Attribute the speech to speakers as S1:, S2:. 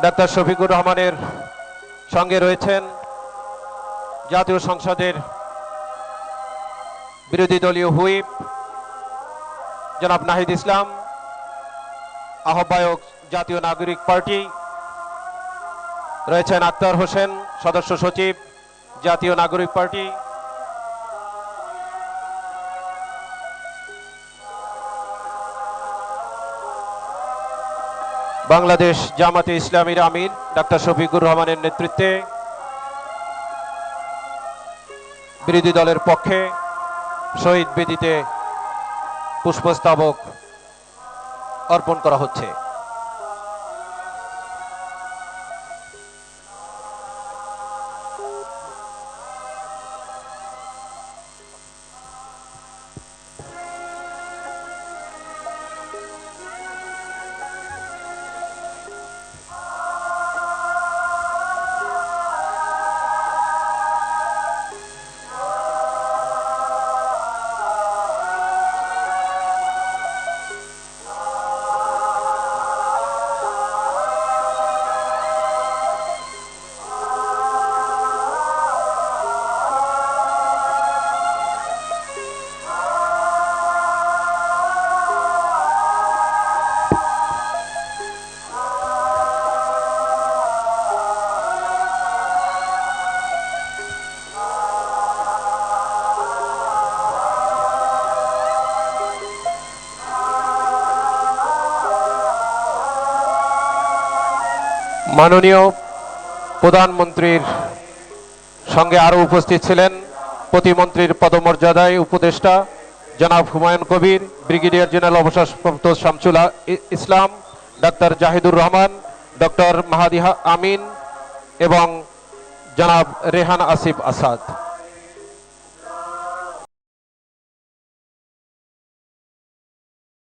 S1: Doctor Shafiqur রহমানের সঙ্গে রয়েছেন জাতীয় সংসদের বিরোধী দলীয় হুইপ জনাব নাহিদ ইসলাম, আহ্বায়ক জাতীয় নাগরিক পার্টি, রয়েছেন আক্তার হোসেন, সদস্য সচিব জাতীয় নাগরিক পার্টি, বাংলাদেশ জামাতে ইসলামীর আমির ডাক্তার শফিকুর রহমানের নেতৃত্বে বিরোধী দলের পক্ষে শহীদ বেদিতে পুষ্পস্তবক অর্পণ করা হচ্ছে। মাননীয় প্রধানমন্ত্রীর সঙ্গে আরও উপস্থিত ছিলেন প্রতিমন্ত্রীর পদমর্যাদায় উপদেষ্টা জনাব হুমায়ুন কবির, ব্রিগেডিয়ার জেনারেল অবসরপ্রাপ্ত শামসুল ইসলাম, ডাক্তার জাহিদুর রহমান, ডক্টর মাহাদি আমিন এবং জনাব রেহান আসিফ আসাদ।